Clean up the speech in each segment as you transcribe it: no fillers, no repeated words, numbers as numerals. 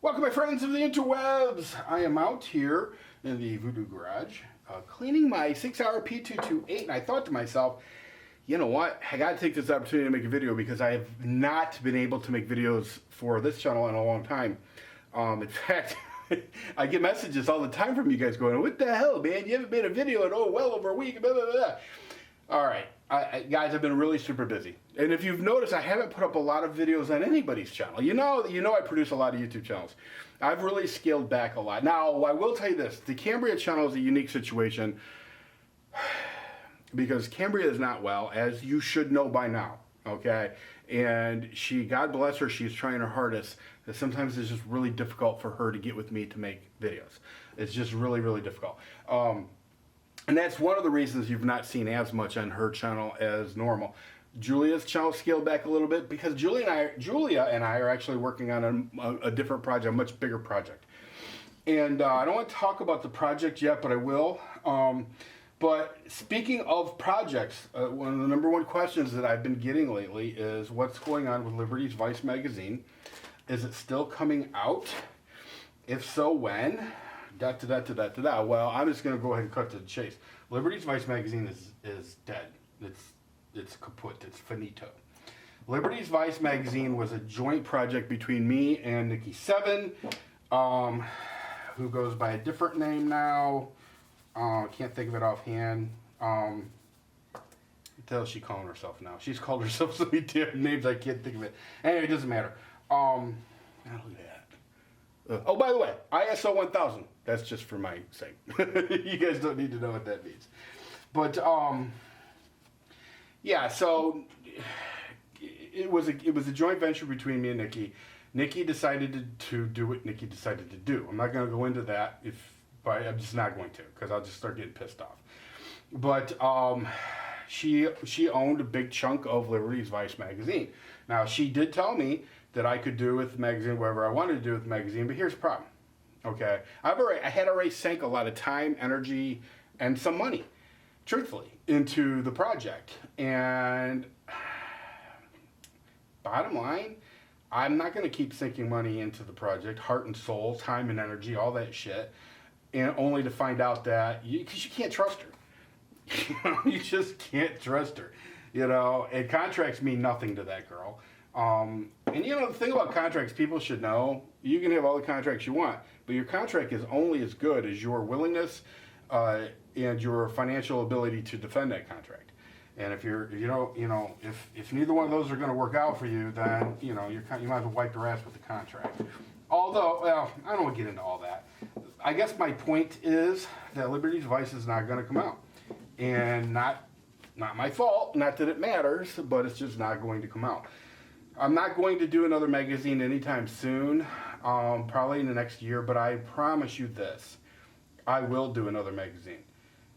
Welcome, my friends of the interwebs. I am out here in the Voodoo Garage cleaning my 6-hour P228, and I thought to myself, you know what? I got to take this opportunity to make a video because I have not been able to make videos for this channel in a long time. In fact, I get messages all the time from you guys going, "What the hell, man? You haven't made a video in well over a week." Blah, blah, blah. All right, guys, I've been really super busy, and if you've noticed, I haven't put up a lot of videos on anybody's channel. You know, I produce a lot of YouTube channels. I've really scaled back a lot. Now, I will tell you this: the Cambria channel is a unique situation because Cambria is not well, as you should know by now. Okay, and God bless her, she's trying her hardest. That sometimes it's just really difficult for her to get with me to make videos. It's just really, really difficult. And that's one of the reasons you've not seen as much on her channel as normal. Julia's channel scaled back a little bit because Julia and I are actually working on a different project, a much bigger project. And I don't want to talk about the project yet, but I will. But speaking of projects, one of the #1 questions that I've been getting lately is what's going on with Liberty's Vice magazine. Is it still coming out? If so, when? Well, I'm just going to go ahead and cut to the chase. Liberty's Vice magazine is dead. It's kaput. It's finito. Liberty's Vice magazine was a joint project between me and Nikki Seven, who goes by a different name now. Can't think of it offhand. What the hell is she calling herself now? She's called herself so many damn names I can't think of it. Anyway, it doesn't matter. Look at that. Oh, by the way, ISO 1000. That's just for my sake. You guys don't need to know what that means. But yeah. So it was a joint venture between me and Nikki. Nikki decided to do what Nikki decided to do. I'm not going to go into that but I'm just not going to because I'll just start getting pissed off. But she owned a big chunk of Liberty's Vice magazine. Now, she did tell me that I could do with the magazine whatever I wanted to do with the magazine, but here's the problem. Okay, I had already sank a lot of time, energy, and some money, truthfully, into the project. And bottom line, I'm not going to keep sinking money into the project, heart and soul, time and energy, all that shit, and only to find out that because you can't trust her. You just can't trust her. And contracts mean nothing to that girl. And the thing about contracts, people should know, you can have all the contracts you want, but your contract is only as good as your willingness and your financial ability to defend that contract. And if if neither one of those are going to work out for you, then you might as well wipe your ass with the contract. Although, well, I don't want to get into all that. I guess my point is that Liberty's Vice is not going to come out, and not my fault. Not that it matters, but it's just not going to come out. I'm not going to do another magazine anytime soon, probably in the next year, but I promise you this, I will do another magazine.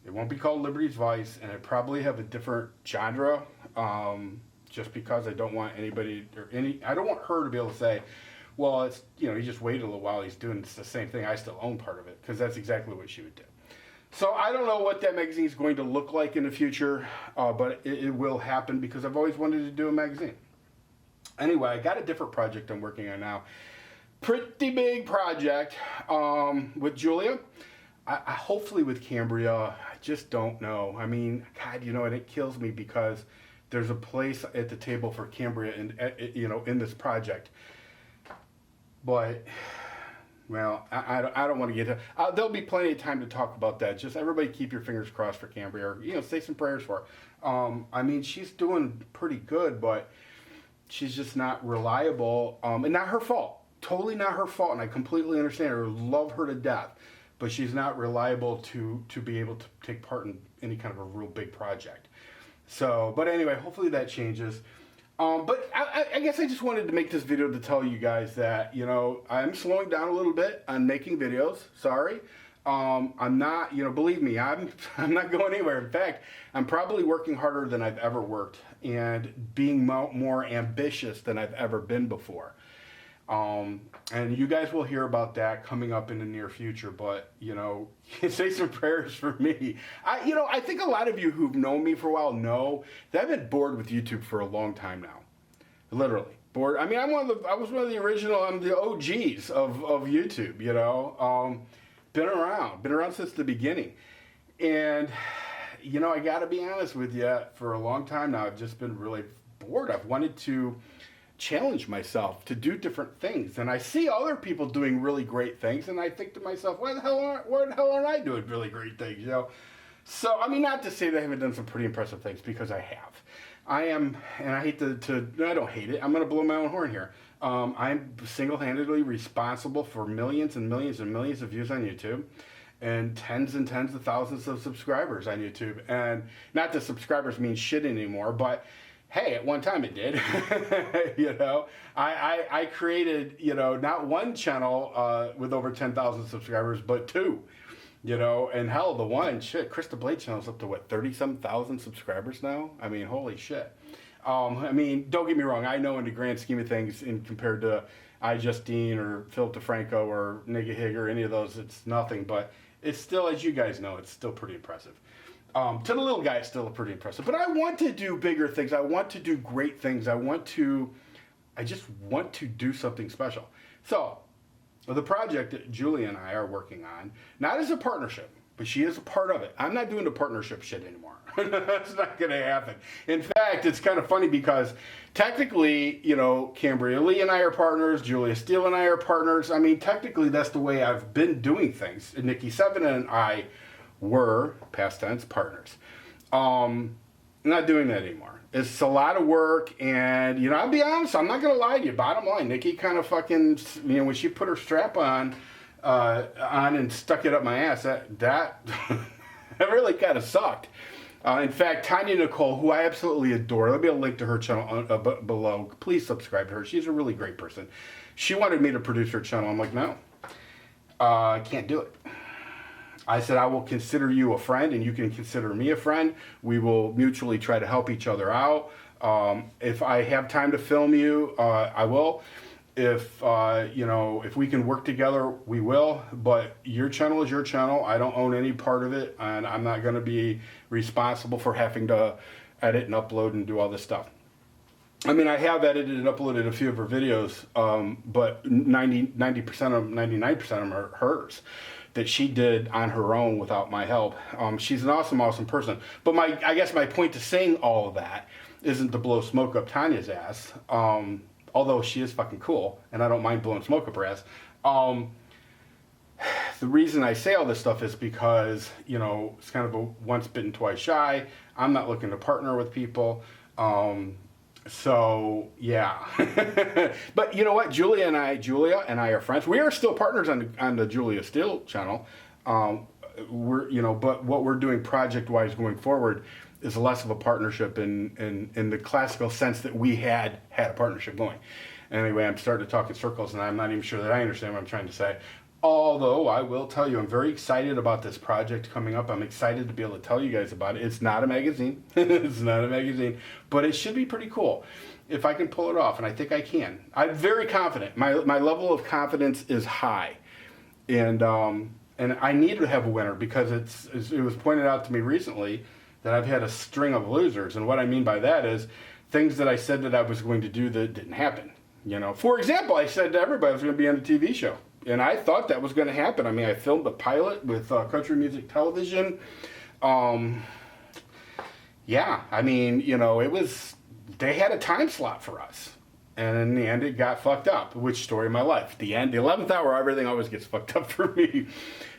It won't be called Liberty's Vice, and it probably have a different genre, just because I don't want I don't want her to be able to say, well, it's, he just waited a little while, he's doing the same thing, I still own part of it, because that's exactly what she would do. So I don't know what that magazine is going to look like in the future, but it will happen because I've always wanted to do a magazine. Anyway, I got a different project I'm working on now. Pretty big project with Julia. Hopefully with Cambria. I just don't know. I mean, God, and it kills me because there's a place at the table for Cambria in this project. But, well, I don't want to get into it. There'll be plenty of time to talk about that. Just everybody keep your fingers crossed for Cambria, or, say some prayers for her. I mean, she's doing pretty good, but she's just not reliable, and not her fault. Totally not her fault, and I completely understand her. Love her to death, but she's not reliable to be able to take part in any kind of a real big project. So, but anyway, hopefully that changes. But I guess I just wanted to make this video to tell you guys that, I'm slowing down a little bit on making videos. Sorry. I'm not, believe me, I'm not going anywhere. In fact, I'm probably working harder than I've ever worked and being more ambitious than I've ever been before. And you guys will hear about that coming up in the near future, but, say some prayers for me. I think a lot of you who've known me for a while know that I've been bored with YouTube for a long time now. Literally. board. I mean, I was one of the original. I'm the OGs of YouTube. You know, been around since the beginning, and you know, I got to be honest with you. For a long time now, I've just been really bored. I've wanted to challenge myself to do different things, and I see other people doing really great things, and I think to myself, why the hell aren't I doing really great things? You know. So, I mean, not to say that I haven't done some pretty impressive things, because I have. I am, and I hate I don't hate it, I'm going to blow my own horn here. I'm single-handedly responsible for millions and millions and millions of views on YouTube, and tens of thousands of subscribers on YouTube. And not that subscribers mean shit anymore, but hey, at one time it did. You know, I created, you know, not one channel with over 10,000 subscribers, but two. You know, and hell, the one, shit, Chris the Blade channel's up to what, 30-some thousand subscribers now? I mean, holy shit. I mean, don't get me wrong, I know in the grand scheme of things, in compared to iJustine or Phil DeFranco or Nigga Hig or any of those, it's nothing, but it's still, as you guys know, it's still pretty impressive. To the little guy, it's still pretty impressive. But I want to do bigger things. I want to do great things. I just want to do something special. So, the project that Julia and I are working on, not as a partnership, but she is a part of it. I'm not doing the partnership shit anymore. That's not going to happen. In fact, it's kind of funny because technically, you know, Cambria Lee and I are partners, Julia Steele and I are partners. I mean, technically, that's the way I've been doing things. And Nikki Seven and I were, past tense, partners. I'm not doing that anymore. It's a lot of work, and, you know, I'll be honest, I'm not going to lie to you. Bottom line, Nikki kind of fucking, you know, when she put her strap on and stuck it up my ass, that really kind of sucked. In fact, Tonya Nichole, who I absolutely adore, there'll be a link to her channel below. Please subscribe to her. She's a really great person. She wanted me to produce her channel. I'm like, no, I can't do it. I said, I will consider you a friend, and you can consider me a friend. We will mutually try to help each other out. If I have time to film you, I will. If, you know, if we can work together, we will. But your channel is your channel. I don't own any part of it, and I'm not going to be responsible for having to edit and upload and do all this stuff. I mean, I have edited and uploaded a few of her videos, but 99% of them are hers, that she did on her own without my help. She's an awesome person. But I guess my point to saying all of that isn't to blow smoke up Tonya's ass, although she is fucking cool, and I don't mind blowing smoke up her ass. The reason I say all this stuff is because, you know, it's kind of a once bitten, twice shy. I'm not looking to partner with people. So yeah, but you know what? Julia and I are friends. We are still partners on the Julia Steele channel. But what we're doing project-wise going forward is less of a partnership in the classical sense that we had a partnership going. Anyway, I'm starting to talk in circles, and I'm not even sure that I understand what I'm trying to say. Although I will tell you, I'm very excited about this project coming up. I'm excited to be able to tell you guys about it. It's not a magazine. It's not a magazine. But it should be pretty cool if I can pull it off, and I think I can. I'm very confident. My level of confidence is high. And I need to have a winner because it was pointed out to me recently that I've had a string of losers. And what I mean by that is things that I said that I was going to do that didn't happen. You know, for example, I said to everybody I was going to be on a TV show. And I thought that was going to happen. I mean, I filmed a pilot with Country Music Television. Yeah, I mean, you know, they had a time slot for us. And in the end, it got fucked up. Which story of my life? The end, the 11th hour, everything always gets fucked up for me.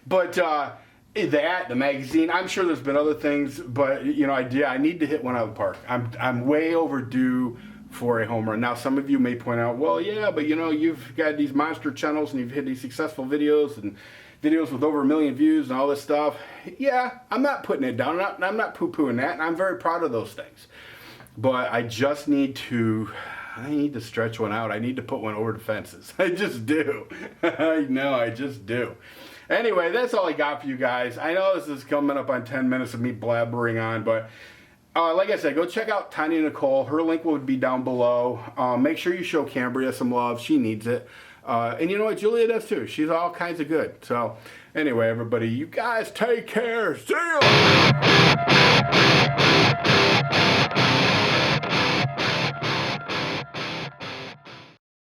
But the magazine, I'm sure there's been other things. But, you know, I need to hit one out of the park. I'm way overdue for a home run. Now, some of you may point out, well, yeah, but you know, you've got these monster channels and you've hit these successful videos and videos with over 1 million views and all this stuff. Yeah, I'm not putting it down. I'm not poo-pooing that, and I'm very proud of those things. But I just need to stretch one out. I need to put one over the fences. I just do. I know, I just do. Anyway, that's all I got for you guys. I know this is coming up on 10 minutes of me blabbering on, but like I said, go check out Tonya Nichole. Her link will be down below. Make sure you show Cambria some love. She needs it. And you know what? Julia does too. She's all kinds of good. So anyway, everybody, you guys take care. See ya!